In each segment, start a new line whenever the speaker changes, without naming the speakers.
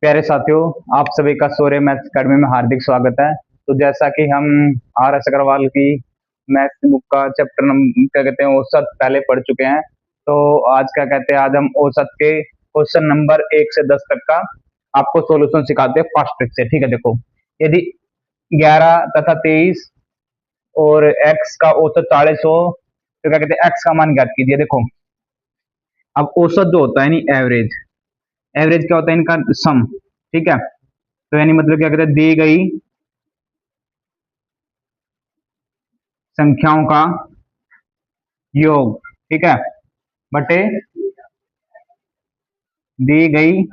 प्यारे साथियों, आप सभी का सूर्य मैथ्स अकेडमी में हार्दिक स्वागत है। तो जैसा कि हम आर एस अग्रवाल की मैथ्स बुक का चैप्टर क्या कहते हैं औसत पहले पढ़ चुके हैं। तो आज क्या कहते हैं, आज हम औसत के क्वेश्चन नंबर 1 से 10 तक का आपको सॉल्यूशन सिखाते हैं फास्ट ट्रिक से। ठीक है, देखो यदि 11 तथा 23 और एक्स का औसत 40 हो तो क्या कहते हैं एक्स का मान ज्ञात कीजिए। देखो अब औसत जो होता है नहीं, एवरेज एवरेज क्या होता है इनका सम। ठीक है, तो यानी मतलब क्या कहते हैं दी गई संख्याओं का योग। ठीक है, बटे दी गई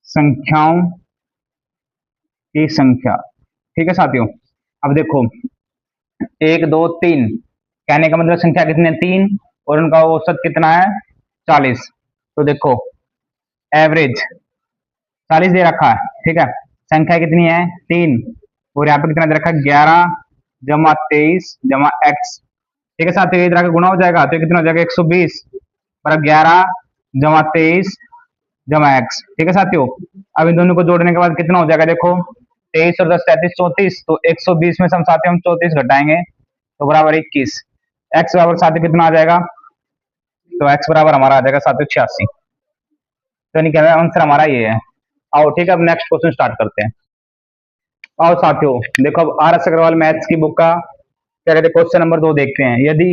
संख्याओं की संख्या। ठीक है साथियों, अब देखो 1 2 3 कहने का मतलब संख्या कितने 3 और उनका औसत कितना है 40। तो देखो एवरेज 40 दे रखा है। ठीक है, संख्या कितनी है 3 और यहाँ पे कितना दे रखा है 11 जमा 23 जमा एक्स। ठीक है साथियों, इधर आके गुणा हो जाएगा तो कितना हो जाएगा 120 पर 11 जमा 23 जमा एक्स। ठीक है साथियों, अब इन दोनों को जोड़ने के बाद कितना हो जाएगा, देखो 23 और 10 33 34, तो 120 में से हम साथियों हम 34 घटाएंगे तो बराबर 21। एक्स बराबर साथियों कितना आ जाएगा, तो एक्स बराबर हमारा आ जाएगा साथियों 86। तो यानी क्या आंसर हमारा ये है। आओ ठीक है, अब नेक्स्ट क्वेश्चन स्टार्ट करते हैं। आओ साथियों देखो, अब आर एस अग्रवाल मैथ्स की बुक का क्या कहते हैं क्वेश्चन नंबर 2 देखते हैं। यदि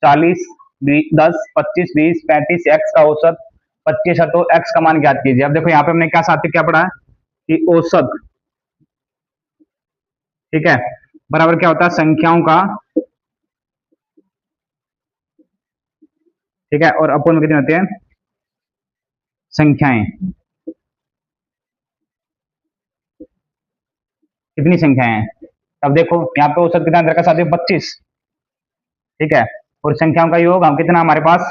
40 10 25 20 35 एक्स का औसत 25 है तो एक्स का मान ज्ञात कीजिए। अब देखो यहाँ पे हमने क्या साथियों क्या पढ़ा है कि औसत, ठीक है, बराबर क्या होता है संख्याओं का, ठीक है, और अपोन में कितने होते हैं संख्याएं। कितनी संख्याएं हैं, अब देखो यहाँ पे औसत कितना रखा साथियों 25। ठीक है, और संख्याओं का योग हम कितना हमारे पास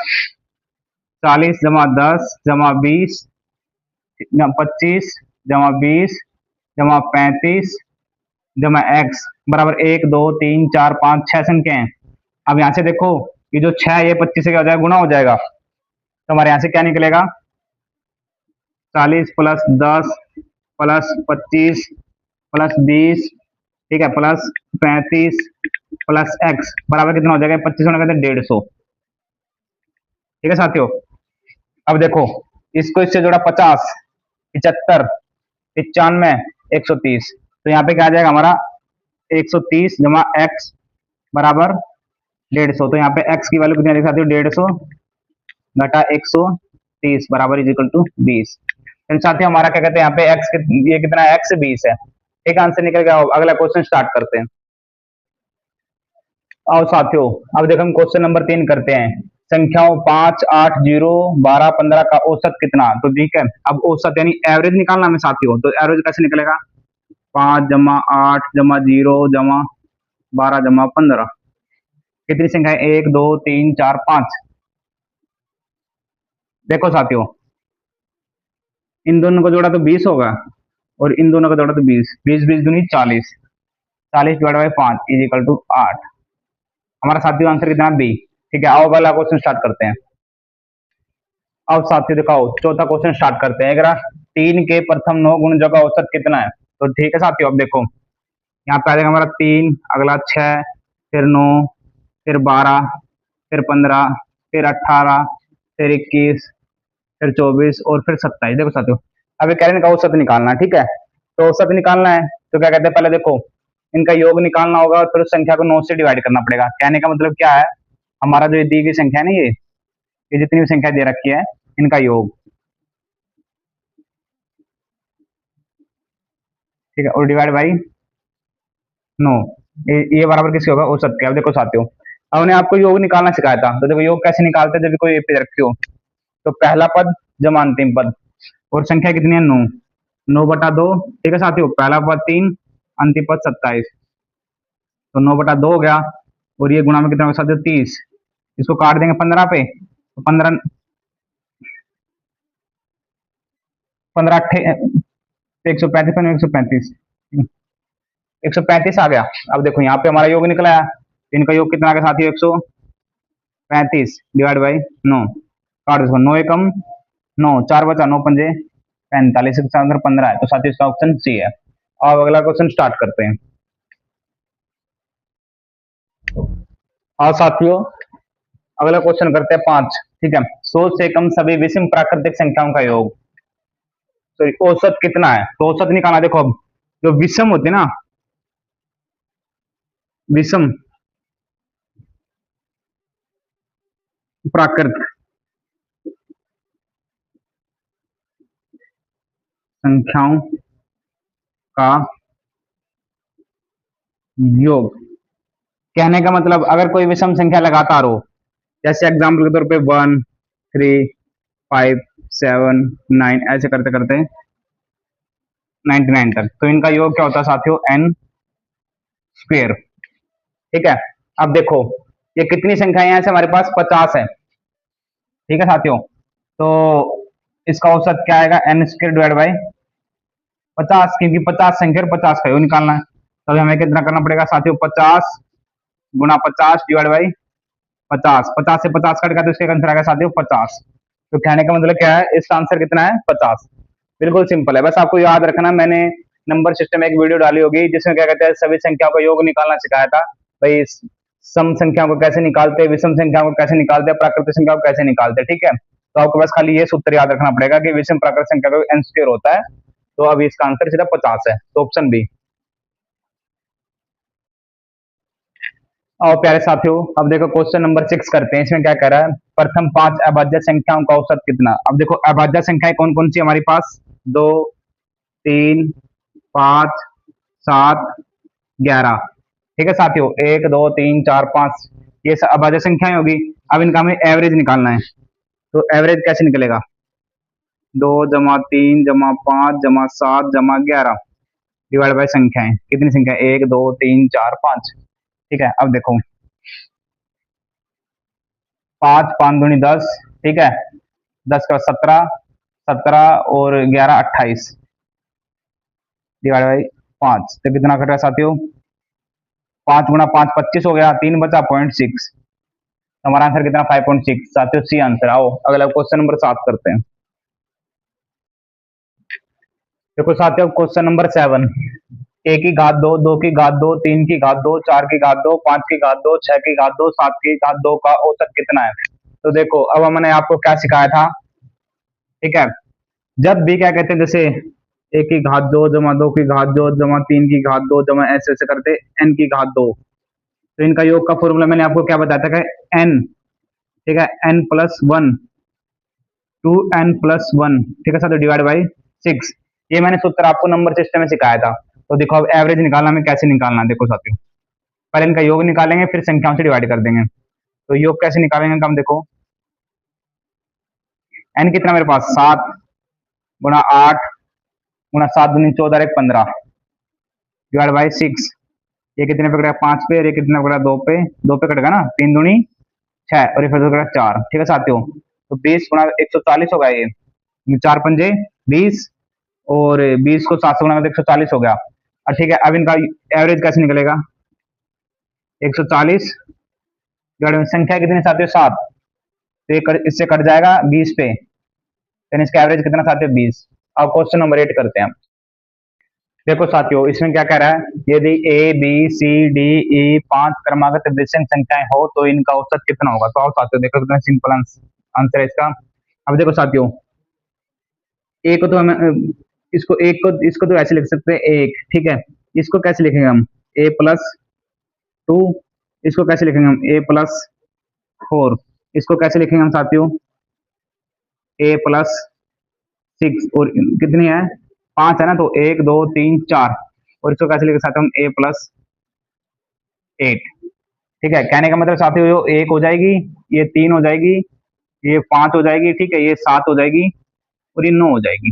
40 जमा 10 जमा 20 25 जमा 20 जमा 35 जमा एक्स बराबर 1 2 3 4 5 6 संख्या है। अब यहाँ से देखो ये जो 6 ये 25 से क्या हो जाएगा गुना हो जाएगा, तो हमारे यहाँ से क्या निकलेगा 40 प्लस 10 प्लस 25 प्लस 20, ठीक है, प्लस 35 प्लस एक्स बराबर कितना हो जाएगा 25 होने का 150। ठीक है साथियों, अब देखो इसको इससे जोड़ा 50 75 95 130, तो यहाँ पे क्या आ जाएगा हमारा 130 जमा एक्स बराबर 150। तो यहाँ पे एक्स की वैल्यू कितनी आ जाएगी साथियों 150 घटा 130 बराबर इज इक्वल टू 20। साथियों हमारा क्या कहते हैं यहाँ पे एक्स ये कितना है एक्स 20 है। एक आंसर निकल गया। अगला क्वेश्चन स्टार्ट करते हैं। आओ साथियों अब देखो हम क्वेश्चन नंबर 3 करते हैं। संख्याओं 5 8 0 12 15 का औसत कितना। तो ठीक है, अब औसत यानी एवरेज निकालना हमें साथियों, तो एवरेज कैसे निकलेगा 5 जमा 8 जमा 0 जमा 12 जमा 15। कितनी संख्या है 1 2 3 4 5। देखो साथियों इन दोनों को जोड़ा तो 20 होगा और इन दोनों का जोड़ा तो 20 20 20 दूनी 40 40 divide by 5 is equal to 8। हमारा साथियों आंसर कितना बी। ठीक है, आओ वाला क्वेश्चन स्टार्ट करते हैं। अब साथियों दिखाओ चौथा क्वेश्चन स्टार्ट करते हैं। अगर 3 के प्रथम 9 गुणजों का औसत कितना है। तो ठीक है साथियों, अब देखो यहाँ पे आ जाएगा हमारा 3, अगला 6, फिर 9, फिर 12, फिर 15, फिर 18, फिर 21, फिर 24 और फिर 27। देखो साथियों अब कह रहे हैं इनका औसत निकालना है। ठीक है, तो औसत निकालना है तो क्या कहते हैं पहले देखो इनका योग निकालना होगा और फिर उस संख्या को 9 से डिवाइड करना पड़ेगा। कहने का मतलब क्या है, हमारा जो दी गई संख्या है ना ये जितनी भी संख्या दे रखी है इनका योग। ठीक है, और डिवाइड बाई 9, ये बराबर किसके होगा औसत के। अब देखो साथियों अब उन्हें आपको योग निकालना सिखाया था, तो देखो योग कैसे निकालते हैं जब कोई पे रखी हो। तो पहला पद जमा अंतिम पद और संख्या कितनी है 9 9 बटा 2। ठीक है साथियों, पहला पद 3 अंतिम पद 27, तो 9 बटा 2 हो गया और ये गुणा में कितना होगा साथियों 30। इसको काट देंगे 15 पे तो 15 15 135 135 135 आ गया। अब देखो यहाँ पे हमारा योग निकला है, इनका योग कितना आ गया साथियों 135 डिवाइड बाई 9। काट इसको, 9 एकम 9, 4 बचा 9 पंजे 45, 15 है, तो साथियों इसका ऑप्शन सी है। अब अगला क्वेश्चन स्टार्ट करते हैं। और साथियों अगला क्वेश्चन करते हैं 5, ठीक है। 100 से कम सभी विषम प्राकृतिक संख्याओं का योग, सॉरी औसत कितना है, तो औसत निकालना। देखो अब जो विषम होती है ना, विषम प्राकृत संख्याओं का योग, कहने का मतलब अगर कोई विषम संख्या लगातार हो, जैसे एग्जाम्पल के तौर पे 1 3 5 7 9 ऐसे करते करते 99 तक, तो इनका योग क्या होता है साथियों, n स्क्वेयर, ठीक है। अब देखो ये कितनी संख्याएं हैं, हमारे पास 50 है, ठीक है साथियों। तो इसका औसत क्या आएगा, n स्क्वेयर डिवाइड बाई 50, क्योंकि 50 संख्या और 50 का योग निकालना है। तो हमें कितना करना पड़ेगा साथियों, 50 गुना 50 डिवाइड बाई 50, 50 से 50 कट गया तो इसका आंसर आएगा साथियों 50। तो कहने का मतलब क्या है, इसका आंसर कितना है, 50। बिल्कुल सिंपल है, बस आपको याद रखना, मैंने नंबर सिस्टम में एक वीडियो डाली होगी जिसमें क्या कहते हैं सभी संख्याओं का योग निकालना सिखाया था भाई। सम संख्याओं को कैसे निकालते हैं, विषम संख्याओं को कैसे निकालते हैं, प्राकृतिक संख्याओं को कैसे निकालते हैं, ठीक है। तो आपको बस खाली ये सूत्र याद रखना पड़ेगा कि विषम प्राकृतिक संख्या का n स्क्वायर होता है। तो अब इसका आंसर सीधा 50 है, तो ऑप्शन बी। और प्यारे साथियों अब देखो क्वेश्चन नंबर 6 करते हैं। इसमें क्या कह रहा है, प्रथम 5 अभाज्य संख्याओं का औसत कितना। अब देखो अभाज्य संख्याएं कौन कौन सी हमारे पास, 2 3 5 7 11, ठीक है साथियों, 1 2 3 4 5, ये सब अभाज्य संख्याएं होगी। अब इनका हमें एवरेज निकालना है, तो एवरेज कैसे निकलेगा, 2 जमा 3 जमा 5 जमा 7 जमा 11 डिवाइड बाय संख्याएं, कितनी संख्या, 1 2 3 4 5, ठीक है। अब देखो 5 5 दूनी 10, ठीक है, 10 का 17, 17 और 11 28 डिवाइड बाई 5, तो कितना कर रहा है साथियों, 5 गुना 5 25 हो गया, 3 बचा 0.6, हमारा आंसर कितना 5.6 साथियों, सी आंसर। आओ अगला क्वेश्चन नंबर 7 करते हैं। देखो साथियों क्वेश्चन नंबर 7, एक की घात 2, 2 की घात 2, 3 की घात 2, 4 की घात 2, 5 की घात 2, 6 की घात 2, 7 की घात 2 का औसत कितना है। तो देखो अब हमने आपको क्या सिखाया था, ठीक है। जब भी क्या कहते हैं, जैसे एक की घात 2 जमा 2 की घात 2 जमा 3 की घात 2 जमा ऐसे ऐसे करते n की घात 2, तो इनका योग का फॉर्मूला मैंने आपको क्या बताया था कि n, ठीक है, n प्लस 1 2n प्लस 1, ठीक है साथियों, डिवाइड बाई 6। ये मैंने सूत्र आपको नंबर सिस्टम में सिखाया था। तो देखो अब एवरेज निकालना हमें कैसे निकालना है, देखो साथियों पहले इनका योग निकालेंगे फिर संख्याओं से डिवाइड कर देंगे। तो योग कैसे निकालेंगे हम, देखो n कितना मेरे पास 7 गुना 8 गुना 7 दूनी 14 एक 15 डिवाइड बाई 6, ये कितने पे कटेगा 5 पे, और ये कितना पकड़ा 2 पे, 2 पे कटेगा ना, 3 दूनी 6 और ये फिर कटेगा 4, ठीक है साथियों। तो 20 गुना 140 होगा, ये 4 पंजे 20 और 20 को 7 से गुना तो 140 हो गया। और ठीक है अब इनका एवरेज कैसे निकलेगा, 140 संख्या कितनी साथियों 7, तो ये इससे कट जाएगा 20 पे, यानी इसका एवरेज कितना साथियों 20। अब क्वेश्चन नंबर 8 करते हैं। देखो साथियों इसमें क्या कह रहा है, यदि A B C D E 5 क्रमागत विषम संख्याएं हो तो इनका औसत कितना होगा। तो आओ साथियों देखो कितना सिंपल आंसर है इसका। अब देखो साथियों ए को तो हम इसको तो ऐसे लिख सकते हैं एक, ठीक है। इसको कैसे लिखेंगे हम, ए प्लस 2, इसको कैसे लिखेंगे हम ए प्लस 4, इसको कैसे लिखेंगे हम साथियों ए प्लस 6, और कितनी है 5 है ना, तो 1 2 3 4, और इसको कैसे लिख सकते हम ए प्लस 8, ठीक है। कहने का मतलब साथियों जो 1 हो जाएगी, ये 3 हो जाएगी, ये 5 हो जाएगी, ठीक है, ये 7 हो जाएगी और ये 9 हो जाएगी,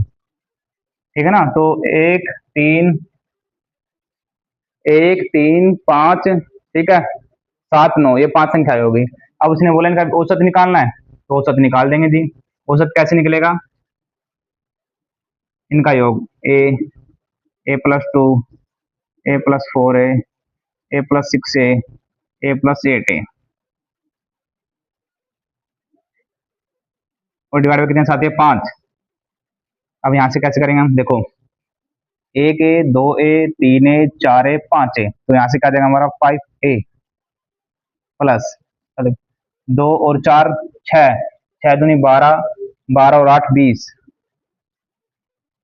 ठीक है ना। तो 1 3 ठीक है, 7 9, ये 5 संख्या होगी। अब उसने बोला इनका औसत निकालना है, तो औसत निकाल देंगे जी। औसत कैसे निकलेगा, इनका योग ए plus 2 A plus 4 A plus 6 A plus 8 है, और डिवाइड बाय कितने साथियों 5। अब यहाँ से कैसे करेंगे हम, देखो 1 ए 2 ए 3 ए 4 ए 5 ए, तो यहाँ से क्या जाएगा हमारा 5 ए प्लस 2 और 4 6, 6 दूनी 12, 12 और 8 20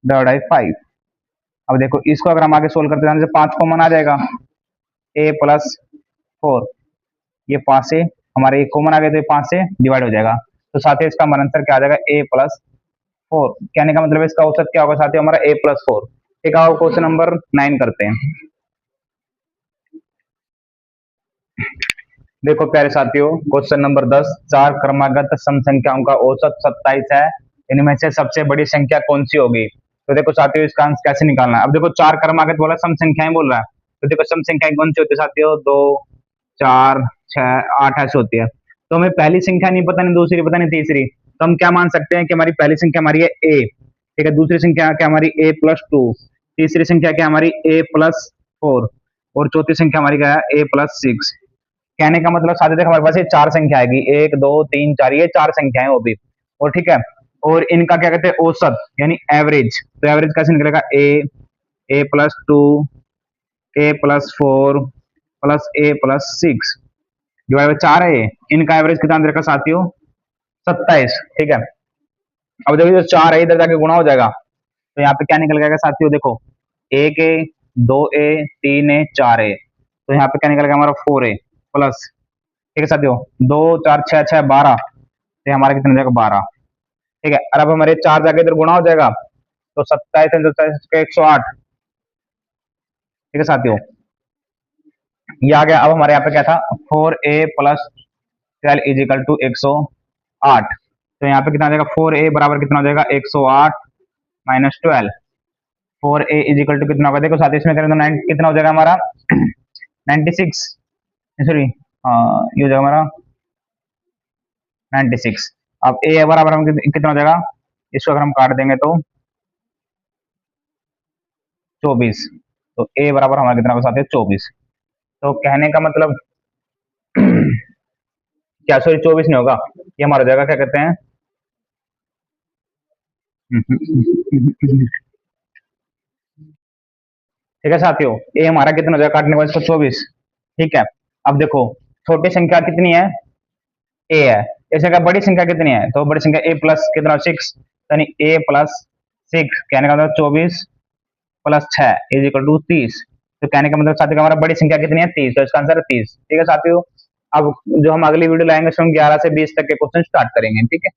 डिवाइड बाय 5। अब देखो इसको अगर हम आगे सोल्व करते जाने से 5 कॉमन आ जाएगा, ए प्लस 4, ये 5 से हमारे एक कॉमन आ गए तो ये 5 से डिवाइड हो जाएगा। तो साथियों इसका हमारा आंसर क्या आ जाएगा, ए प्लस 4। कहने का मतलब इसका औसत क्या होगा साथियों, हमारा ए प्लस 4। ठीक है, क्वेश्चन नंबर 9 करते हैं। देखो प्यारे साथियों, क्वेश्चन नंबर 10, चार क्रमागत सम संख्याओं का औसत 27 है, इनमें से सबसे बड़ी संख्या कौन सी होगी। तो देखो साथियों इसका आंसर कैसे निकालना है। अब देखो चार क्रमागत बोला, सम संख्याएं बोल रहा है, तो देखो सम संख्याएं कौन सी होती है साथियों, 2 4 6 8 ऐसे होती है। तो हमें पहली संख्या नहीं पता, नहीं दूसरी पता, नहीं तीसरी, तो हम क्या मान सकते हैं कि हमारी पहली संख्या हमारी है ए, ठीक है, दूसरी संख्या क्या हमारी ए प्लस 2, तीसरी संख्या क्या हमारी ए प्लस 4, और चौथी संख्या हमारी क्या है ए प्लस 6। कहने का मतलब साथ देख हमारे पास ये चार संख्या आएगी, 1 2 3 4, ये चार संख्याएं वो भी, और ठीक है, और इनका क्या कहते हैं औसत यानी एवरेज। तो एवरेज कैसे निकलेगा, A plus 2 A plus 4 plus A plus 6 divide by 4 है, इनका एवरेज कितना रहेगा साथियों 27। ठीक है, अब देखो जो 4 है इधर जाके गुणा हो जाएगा, तो यहाँ पे क्या निकल जाएगा साथियों, देखो 1 ए 2 ए 3 ए 4 ए, तो यहाँ पे क्या निकल गया हमारा 4 ए प्लस, ठीक है साथियों 2 4 6 6 12, तो हमारा कितना हो जाएगा 12। ठीक है, और अब हमारे 4 जाके इधर गुणा हो जाएगा, तो 27 का 108। ठीक है साथियों, ये आ गया। अब हमारे यहाँ पे क्या था, 4 ए प्लस 12 इज इक्वल टू 108, तो यहाँ पे कितना आ जाएगा 4 ए बराबर कितना हो जाएगा 108 minus 12, 4 a is equal to कितना होगा, देखो साथ इसमें करें तो 9 कितना हो जाएगा हमारा 96, सॉरी ये हो जाएगा हमारा 96। अब ए बराबर हम कितना हो जाएगा, इसको अगर हम काट देंगे तो 24, तो ए बराबर हमारा कितना होगा साथ 24। तो कहने का मतलब क्या, सॉरी 24 नहीं होगा, ये हमारा जगह क्या कहते हैं ठीक है साथियों, ए हमारा कितना हो जाएगा काटने के बाद इसको 24। ठीक है, अब देखो छोटी संख्या कितनी है, ए है, ऐसे का बड़ी संख्या कितनी है, तो बड़ी संख्या ए प्लस कितना 6, यानी ए प्लस 6, कहने का मतलब 24 प्लस 6 इज इक्वल टू 30। तो कहने का मतलब साथियों हमारा बड़ी संख्या कितनी है 30, तो इसका आंसर है 30। ठीक है साथियों, अब जो हम अगली वीडियो लाएंगे उसमें 11 से 20 तक के क्वेश्चन स्टार्ट करेंगे। ठीक है।